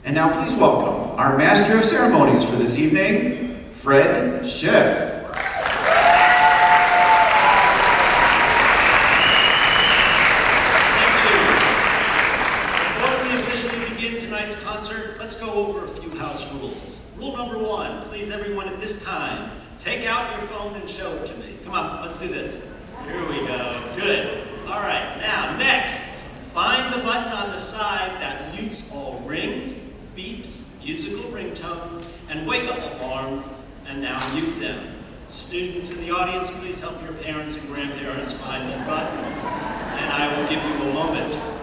And now please welcome our Master of Ceremonies for this evening, Fred Schiff. Let's go over a few house rules. Rule number 1, please everyone at this time, take out your phone and show it to me. Come on, let's do this. Here we go, good. All right, now next, find the button on the side that mutes all rings, beeps, musical ringtones, and wake-up alarms, and now mute them. Students in the audience, please help your parents and grandparents find those buttons, and I will give you a moment.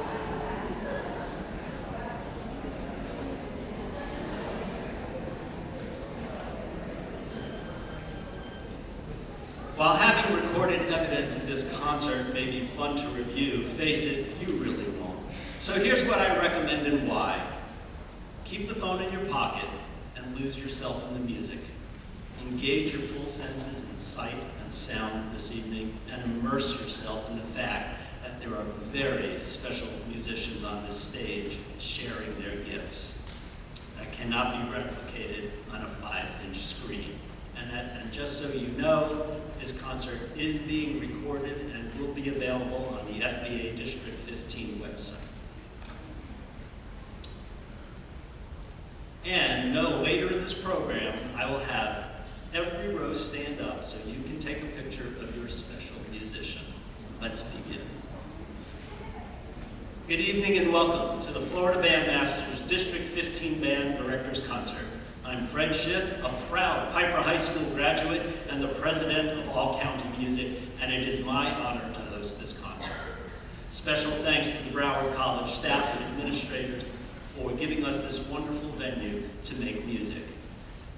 While having recorded evidence of this concert may be fun to review, face it, you really won't. So here's what I recommend and why. Keep the phone in your pocket and lose yourself in the music. Engage your full senses in sight and sound this evening and immerse yourself in the fact that there are very special musicians on this stage sharing their gifts. That cannot be replicated on a 5-inch screen. And just so you know, this concert is being recorded and will be available on the FBA District 15 website. And no later in this program, I will have every row stand up so you can take a picture of your special musician. Let's begin. Good evening and welcome to the Florida Bandmasters District 15 Band Directors Concert. I'm Fred Schiff, a proud Piper High School graduate and the president of All County Music, and it is my honor to host this concert. Special thanks to the Broward College staff and administrators for giving us this wonderful venue to make music.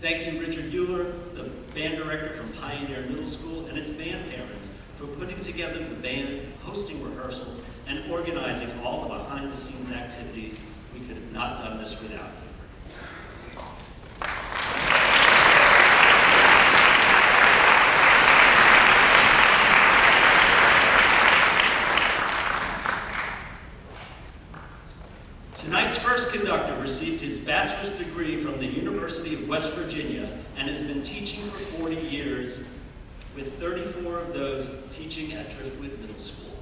Thank you, Richard Euler, the band director from Pioneer Middle School, and its band parents for putting together the band, hosting rehearsals, and organizing all the behind-the-scenes activities. We could have not done this without you. Tonight's first conductor received his bachelor's degree from the University of West Virginia and has been teaching for 40 years, with 34 of those teaching at Driftwood Middle School.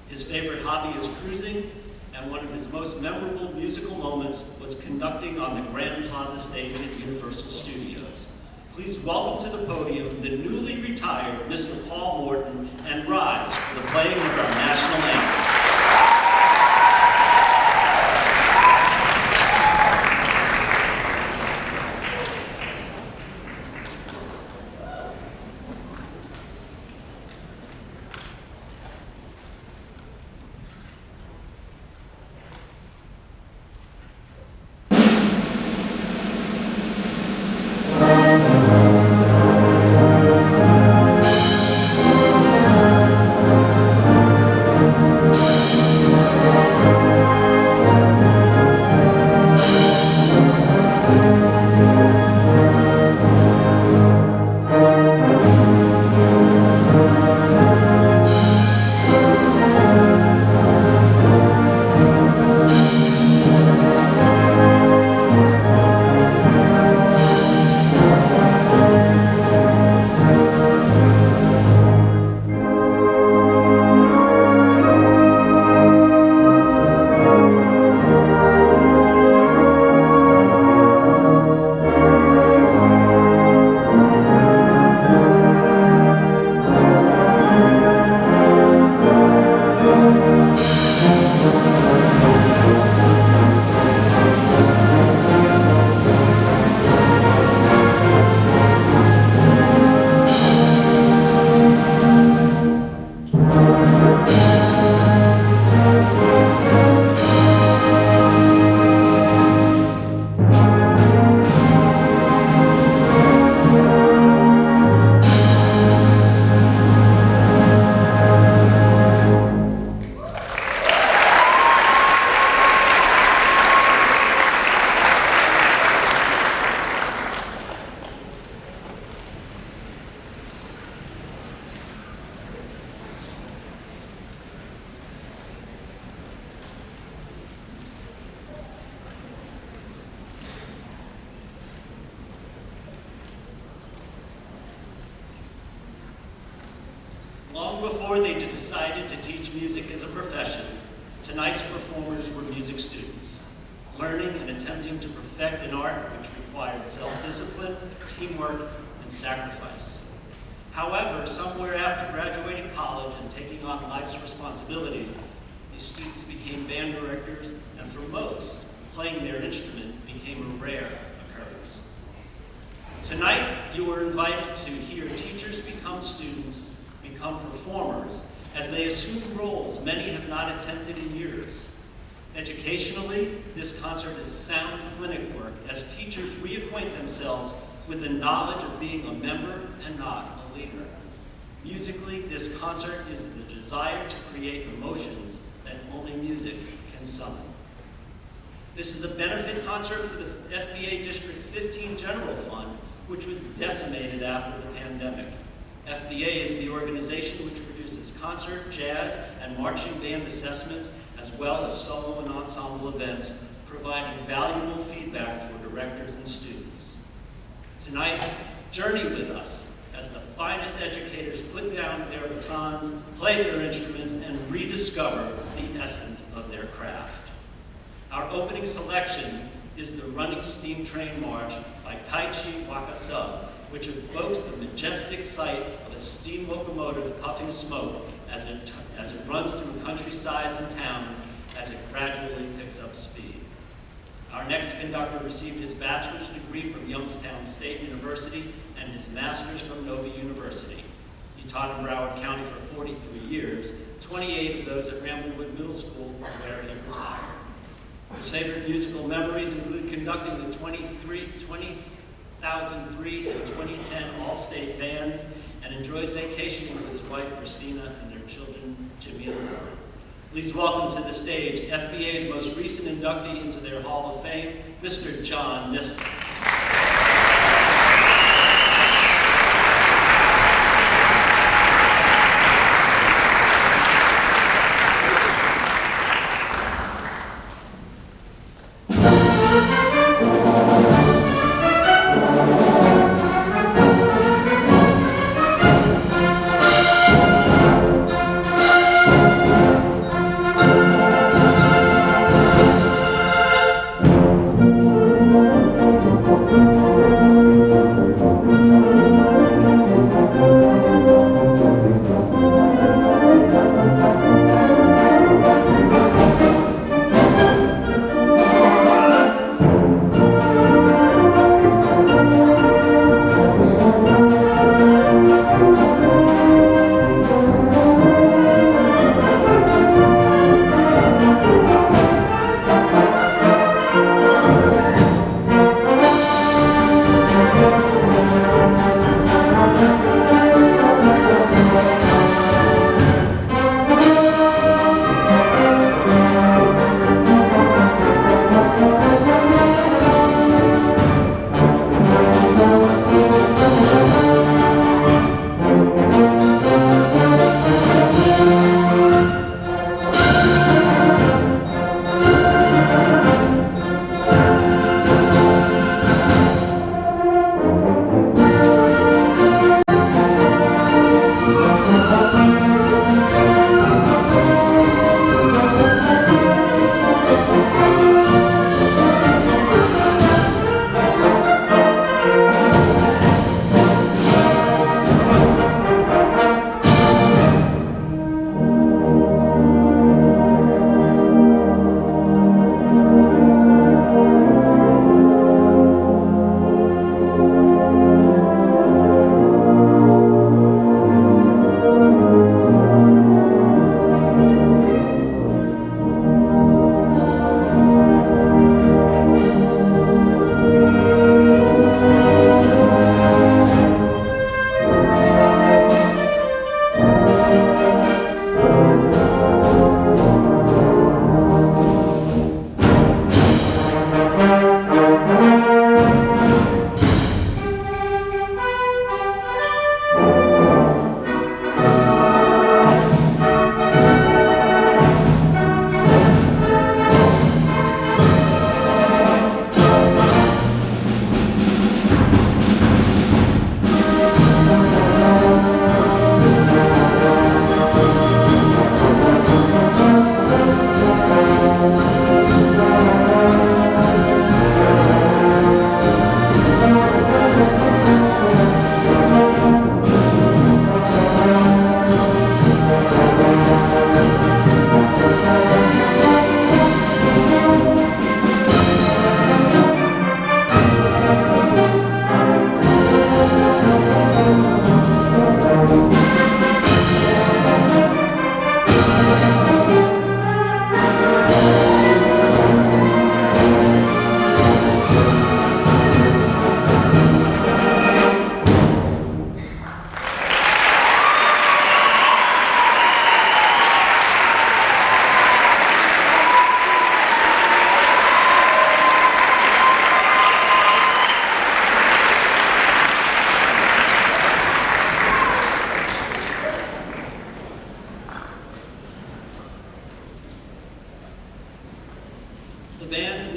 His favorite hobby is cruising, and one of his most memorable musical moments was conducting on the Grand Plaza stage at Universal Studios. Please welcome to the podium the newly retired Mr. Paul Morton, and rise for the playing of our national anthem. Long before they decided to teach music as a profession, tonight's performers were music students, learning and attempting to perfect an art which required self-discipline, teamwork, and sacrifice. However, somewhere after graduating college and taking on life's responsibilities, these students became band directors, and for most, playing their instrument became a rare occurrence. Tonight, you are invited to hear teachers become students, become performers, as they assume roles many have not attempted in years. Educationally, this concert is sound clinic work as teachers reacquaint themselves with the knowledge of being a member and not a leader. Musically, this concert is the desire to create emotions that only music can summon. This is a benefit concert for the FBA District 15 General Fund, which was decimated after the pandemic. FBA is the organization which produces concert, jazz, and marching band assessments, as well as solo and ensemble events, providing valuable feedback for directors and students. Tonight, journey with us as the finest educators put down their batons, play their instruments, and rediscover the essence of their craft. Our opening selection is the Running Steamtrain March by Kaiichi Wakasugi, which evokes the majestic sight of a steam locomotive puffing smoke as it runs through countrysides and towns as it gradually picks up speed. Our next conductor received his bachelor's degree from Youngstown State University and his master's from Nova University. He taught in Broward County for 43 years, 28 of those at Ramblewood Middle School, where he retired. His favorite musical memories include conducting the 2003 and 2010 All-State bands, and enjoys vacationing with his wife Christina and their children Jimmy and Lauren. Please welcome to the stage FBA's most recent inductee into their Hall of Fame, Mr. John Nista.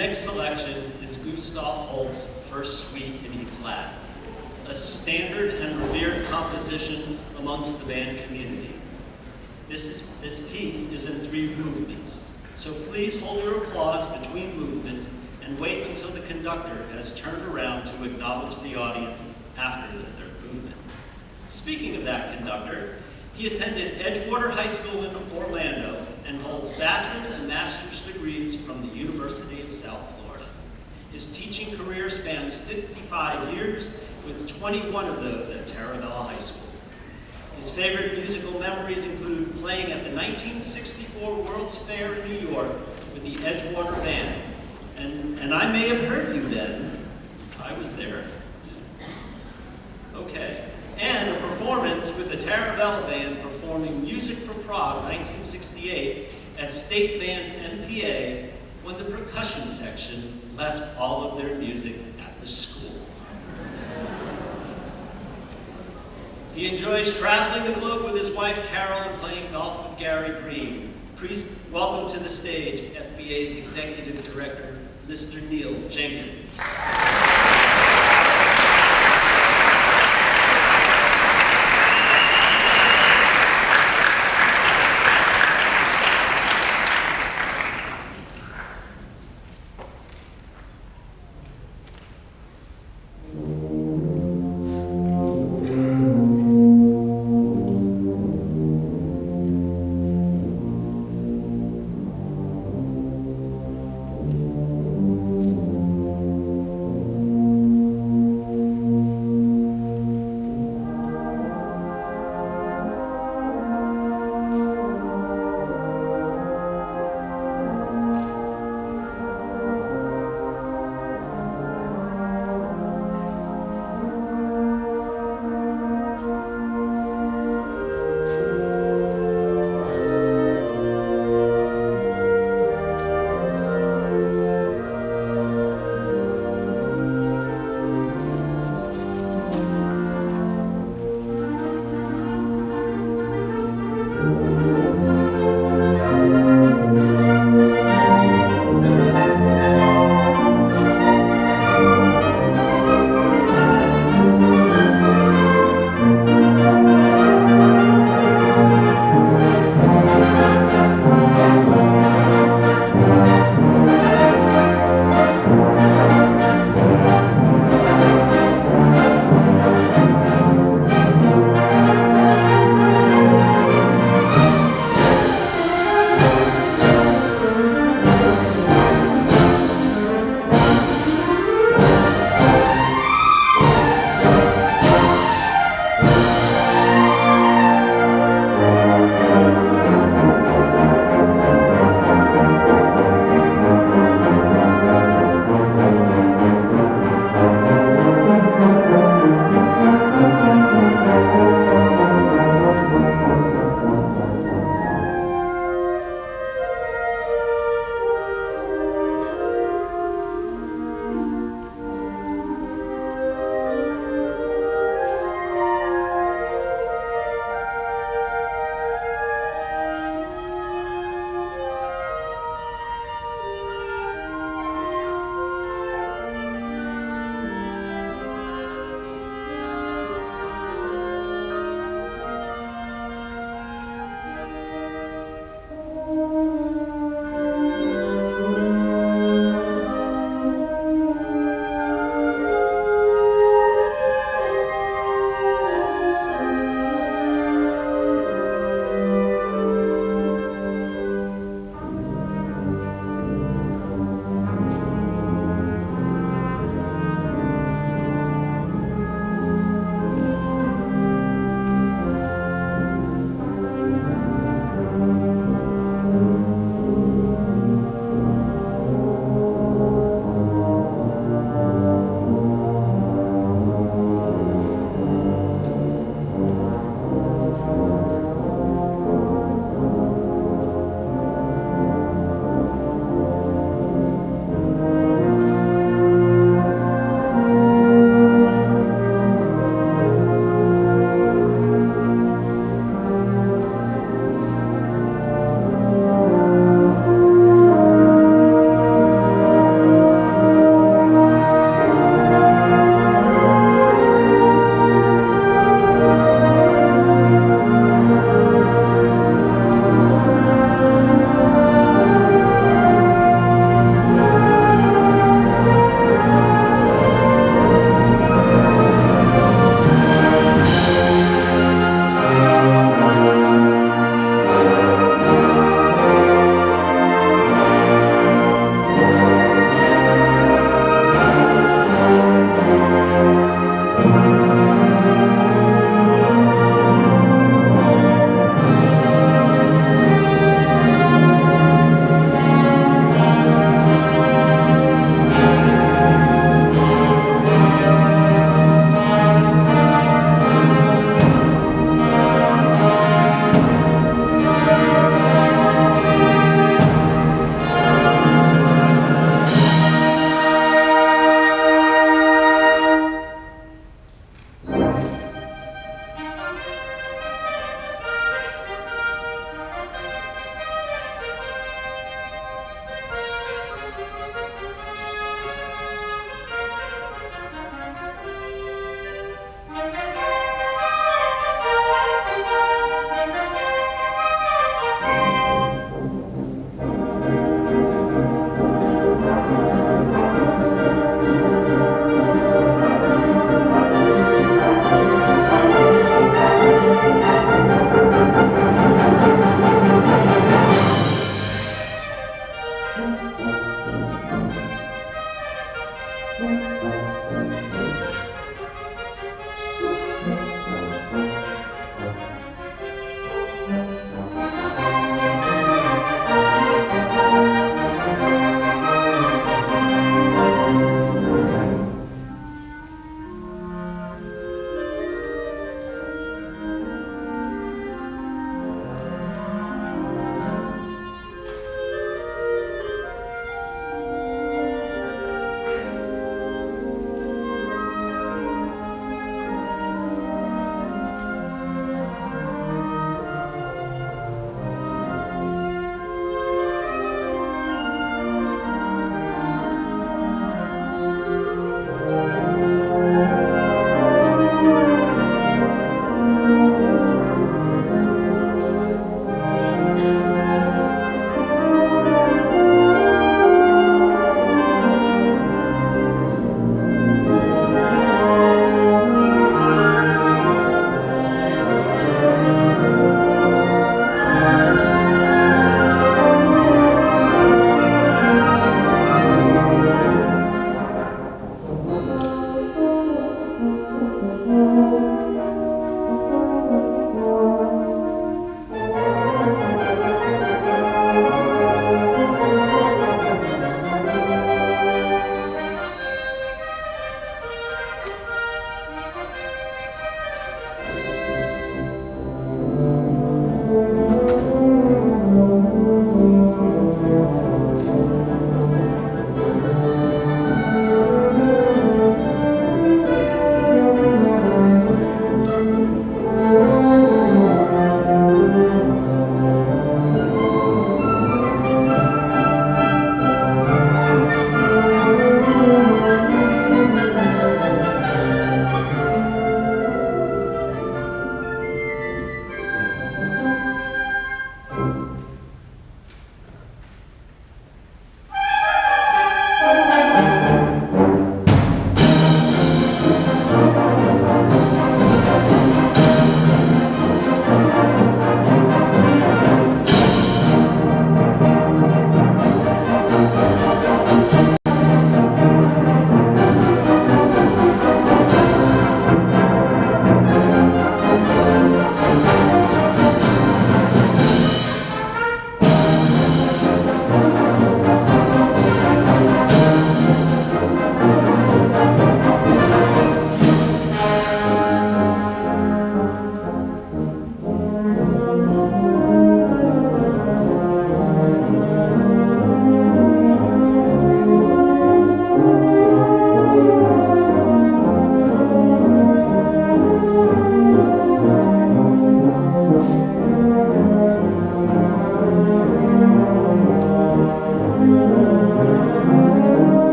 next selection is Gustav Holst's First Suite in E-flat, a standard and revered composition amongst the band community. This piece is in 3 movements, so please hold your applause between movements and wait until the conductor has turned around to acknowledge the audience after the 3rd movement. Speaking of that conductor, he attended Edgewater High School in Orlando and holds bachelor's and master's degrees from the University of South Florida. His teaching career spans 55 years, with 21 of those at Taravella High School. His favorite musical memories include playing at the 1964 World's Fair in New York with the Edgewater Band. And I may have heard you then. I was there. Okay. And a performance with the Taravella Band performing Music from Prague, 1968, at State Band NPA, when the percussion section left all of their music at the school. He enjoys traveling the globe with his wife Carol and playing golf with Gary Green. Please welcome to the stage FBA's Executive Director, Mr. Neil Jenkins.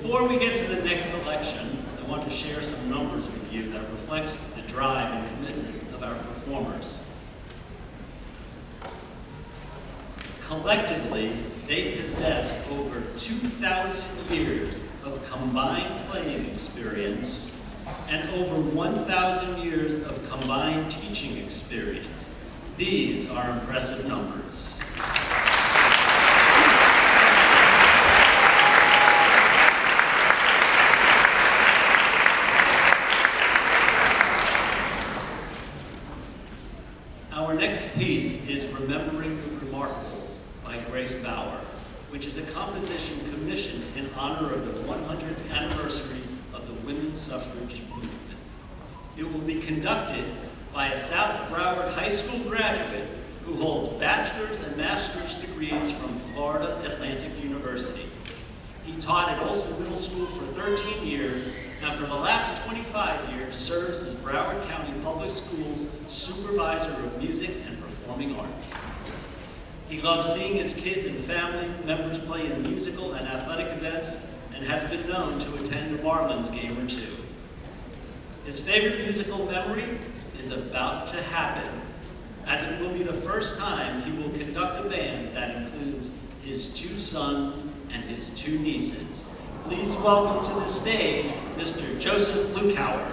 Before we get to the next selection, I want to share some numbers with you that reflects the drive and commitment of our performers. Collectively, they possess over 2,000 years of combined playing experience and over 1,000 years of combined teaching experience. These are impressive numbers. Our next piece is Remembering the Remarkables by Baugher, which is a composition commissioned in honor of the 100th anniversary of the women's suffrage movement. It will be conducted by a South Broward High School graduate who holds bachelor's and master's degrees from Florida Atlantic University. He taught at Olson Middle School for 13 years, and for the last 25 years serves as Broward County Public Schools Supervisor of Music and Performing Arts. He loves seeing his kids and family members play in musical and athletic events, and has been known to attend a Marlins game or two. His favorite musical memory is about to happen, as it will be the first time he will conduct a band that includes his 2 sons and his 2 nieces. Please welcome to the stage, Mr. Joseph Luechauer.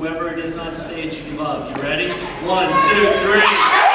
whoever it is on stage you love. You ready? 1, 2, 3.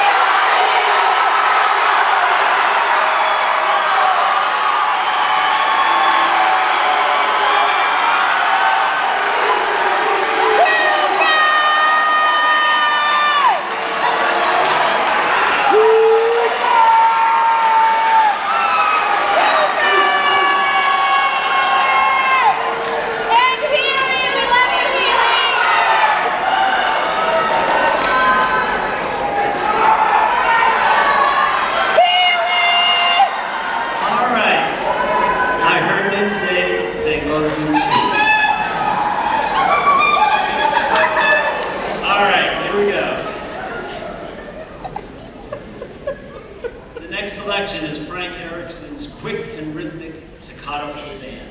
Is Frank Erickson's quick and rhythmic Toccata for the band,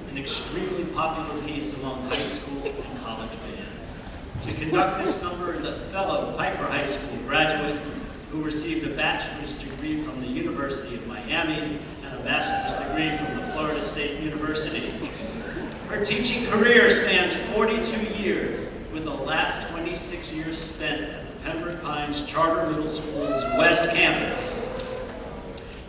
an extremely popular piece among high school and college bands. To conduct this number is a fellow Piper High School graduate who received a bachelor's degree from the University of Miami and a master's degree from the Florida State University. Her teaching career spans 42 years, with the last 26 years spent at the Pembroke Pines Charter Middle School's West Campus.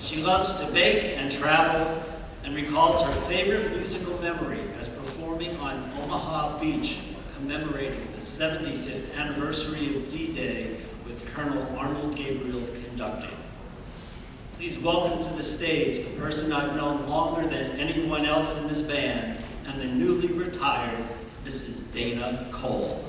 She loves to bake and travel and recalls her favorite musical memory as performing on Omaha Beach, commemorating the 75th anniversary of D-Day with Colonel Arnold Gabriel conducting. Please welcome to the stage the person I've known longer than anyone else in this band, and the newly retired Mrs. Dayna Cole.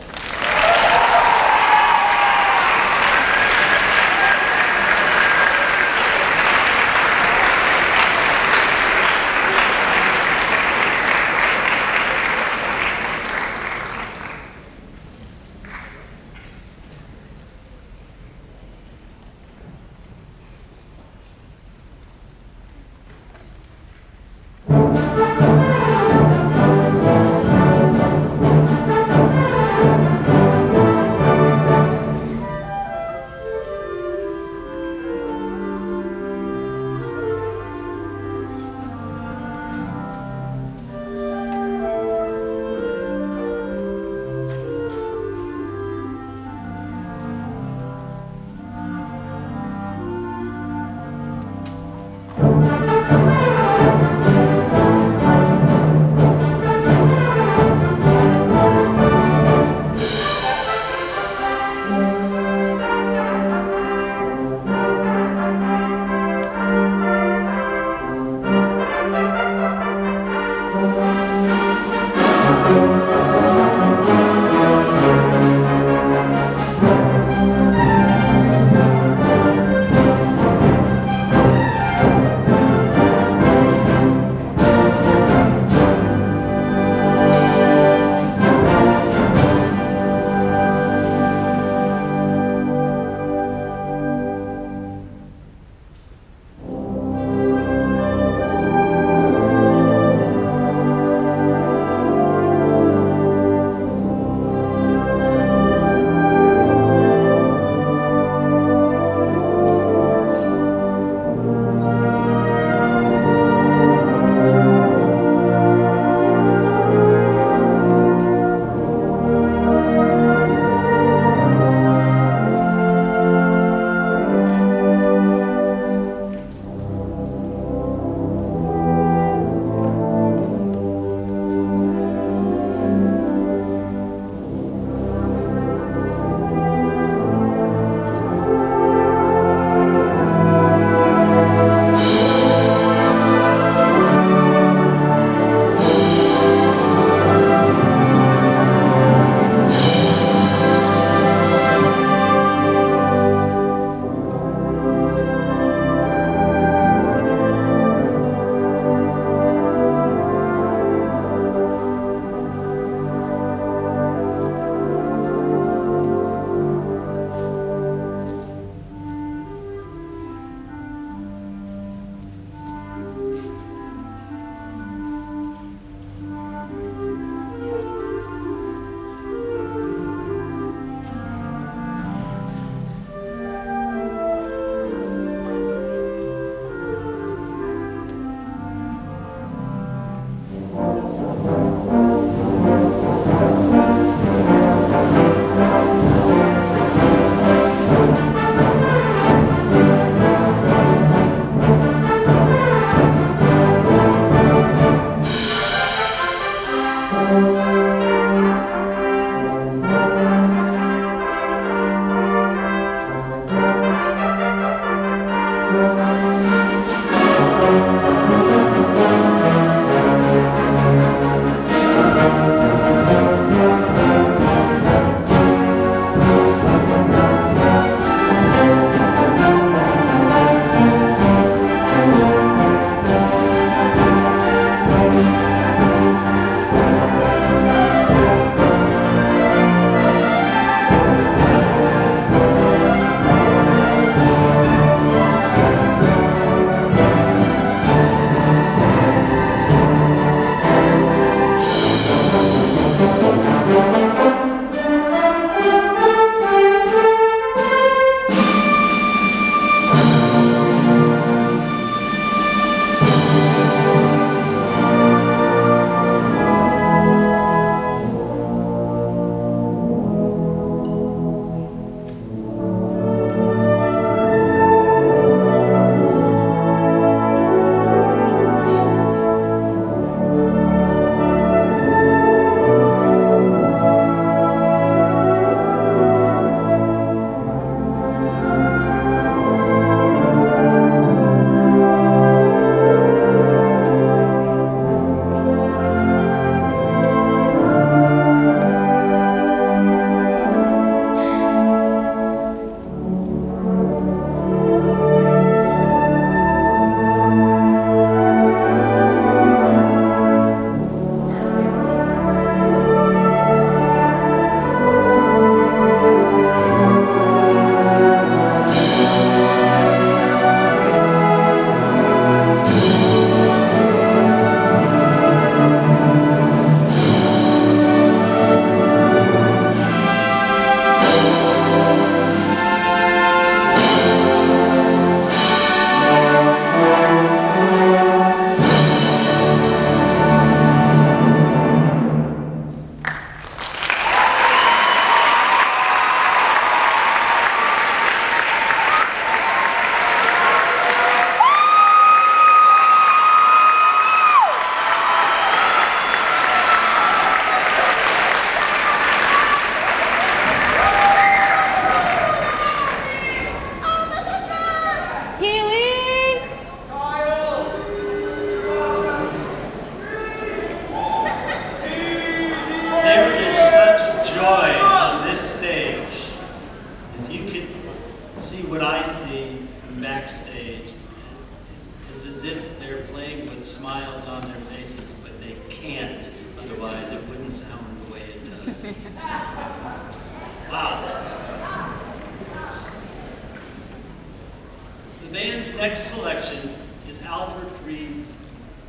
next selection is Alfred Creed's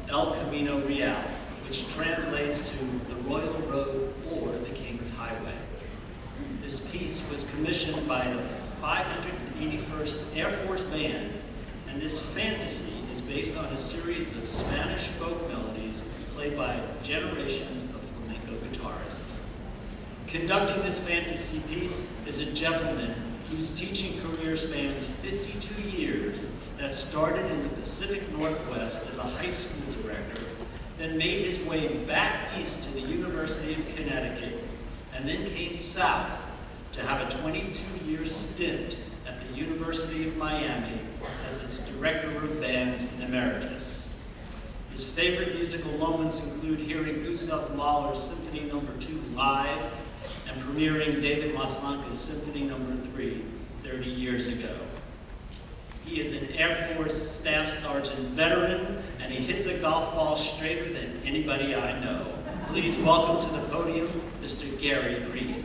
El Camino Real, which translates to the Royal Road or the King's Highway. This piece was commissioned by the 581st Air Force Band, and this fantasy is based on a series of Spanish folk melodies played by generations of flamenco guitarists. Conducting this fantasy piece is a gentleman whose teaching career spans 52 years, that started in the Pacific Northwest as a high school director, then made his way back east to the University of Connecticut, and then came south to have a 22-year stint at the University of Miami as its Director of Bands Emeritus. His favorite musical moments include hearing Gustav Mahler's Symphony No. 2 live and premiering David Maslanka's Symphony No. 3 30 years ago. He is an Air Force Staff Sergeant veteran, and he hits a golf ball straighter than anybody I know. Please welcome to the podium, Mr. Gary Reed.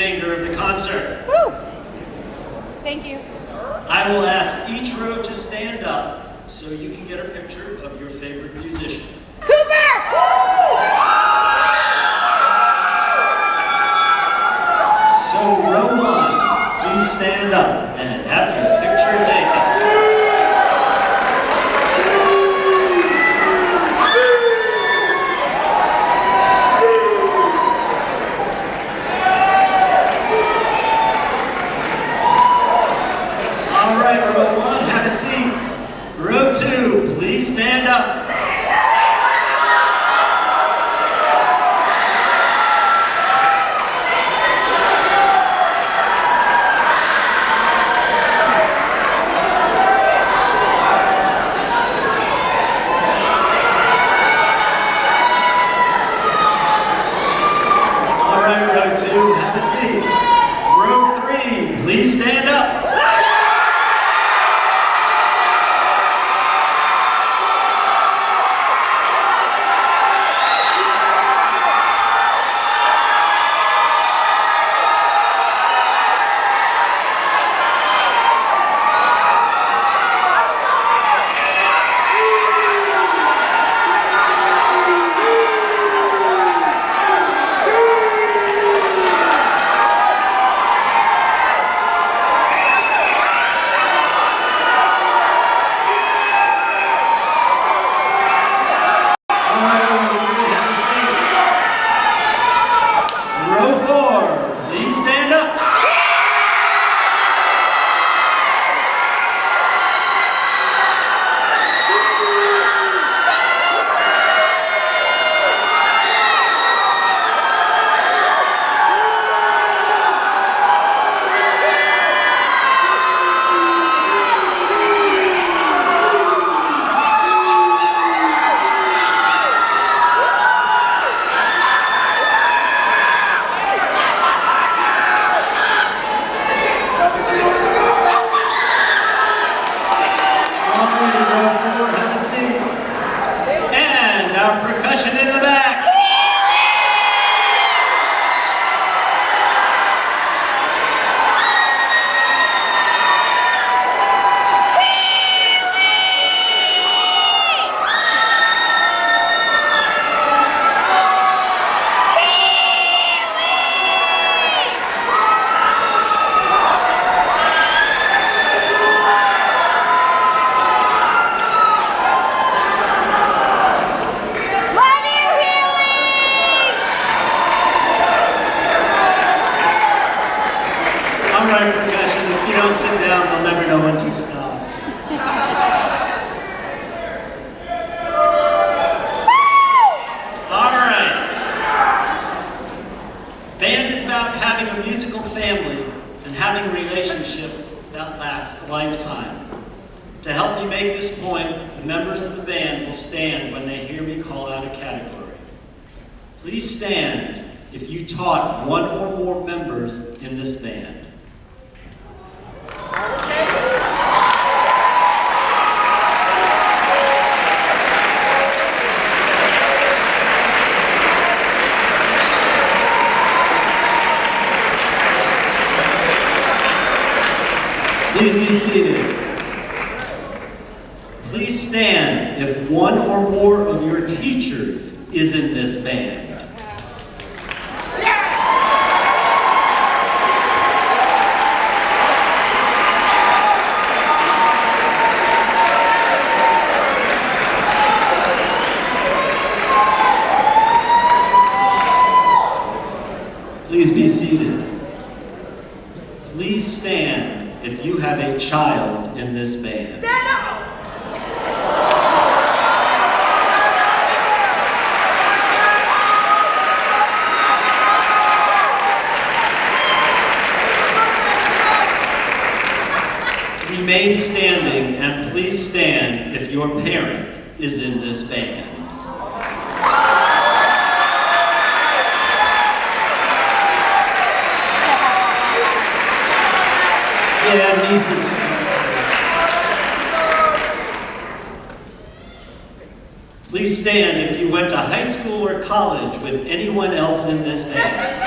remainder of the concert. Woo! Thank you. I will ask each row to stand up so you can get a picture of your favorite musician. Cooper! So row 1, please stand up and have your picture taken. Row 1, have a seat. Row 2, please stand up. All right, row 2, have a seat. Row 3, please stand up. Please stand if you taught one or more members in this band. Please be seated. Please stand if one or more of your teachers is in this band. Please be seated. Please stand if you have a child in this band. Stand up! Remain standing and please stand if your parent is in this band. Yeah, nieces. Please stand if you went to high school or college with anyone else in this band.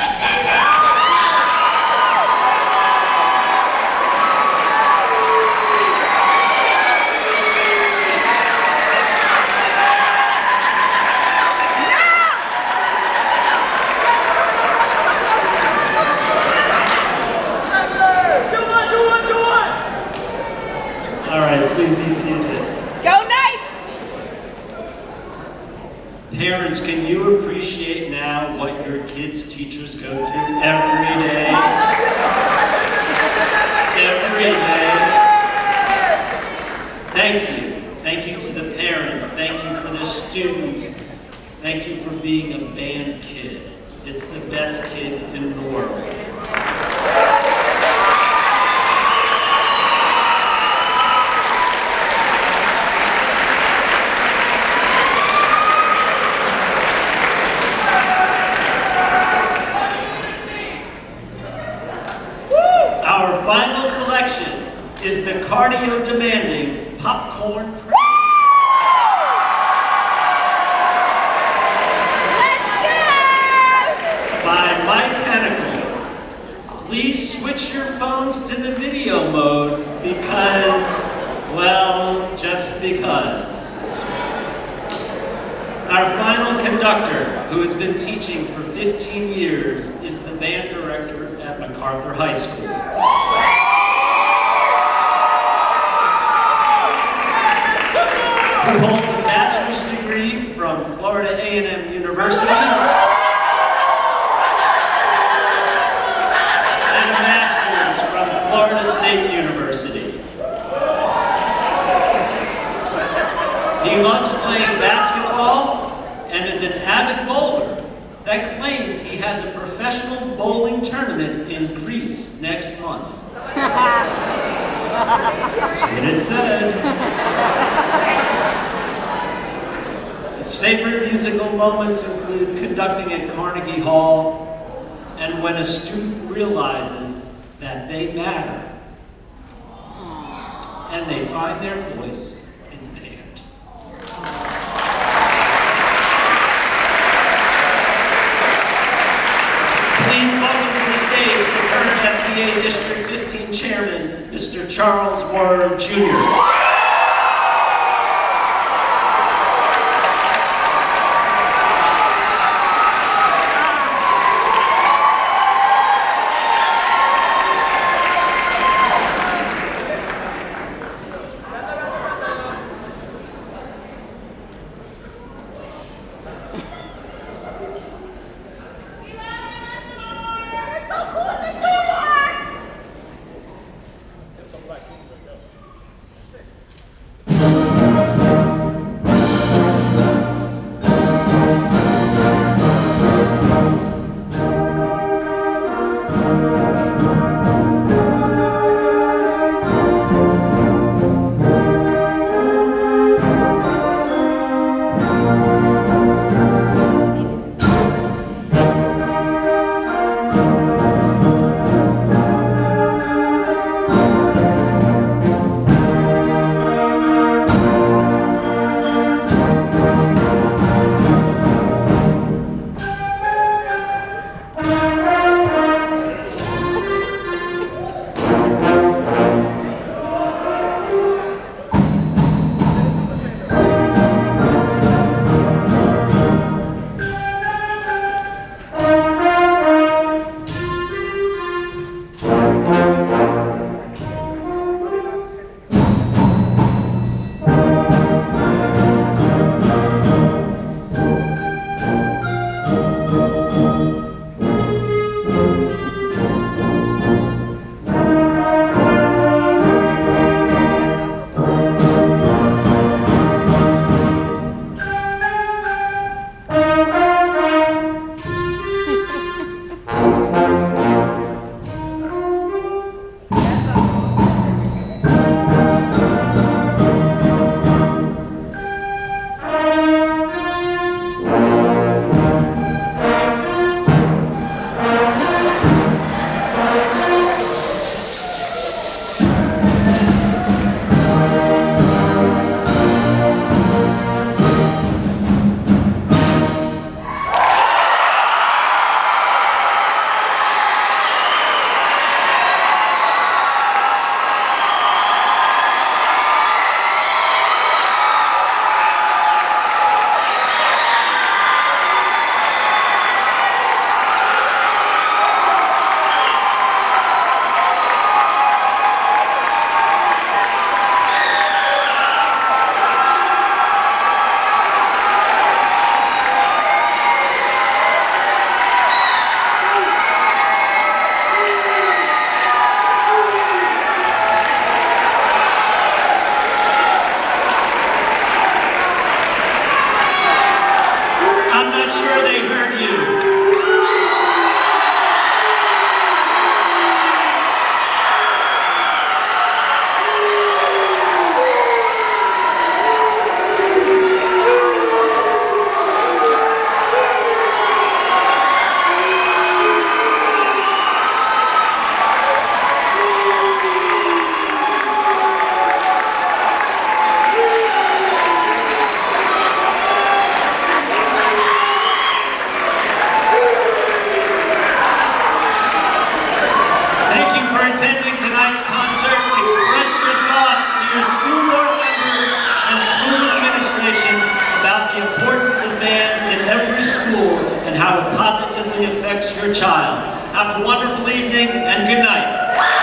Parents, can you appreciate now what your kids' teachers go through every day? Every day. Thank you. Thank you to the parents. Thank you for the students. Thank you for being a band kid. It's the best kid in the world. Our final selection is the cardio-demanding popcorn. By Mike Hannickel. Please switch your phones to the video mode because, well, just because. Our final conductor, who has been teaching for 15 years, is the band director at MacArthur High School. Who holds a bachelor's degree from Florida A&M University and a master's from Florida State University. He loves playing basketball and is an avid bowler that claims he has a professional bowling tournament in Greece next month. That's what it said. His favorite musical moments include conducting at Carnegie Hall and when a student realizes that they matter and they find their voice in band. Please welcome to the stage the current FBA District 15 Chairman, Mr. Charles Ward, Jr. tonight's concert, express your thoughts to your school board members and school administration about the importance of band in every school and how it positively affects your child. Have a wonderful evening and good night.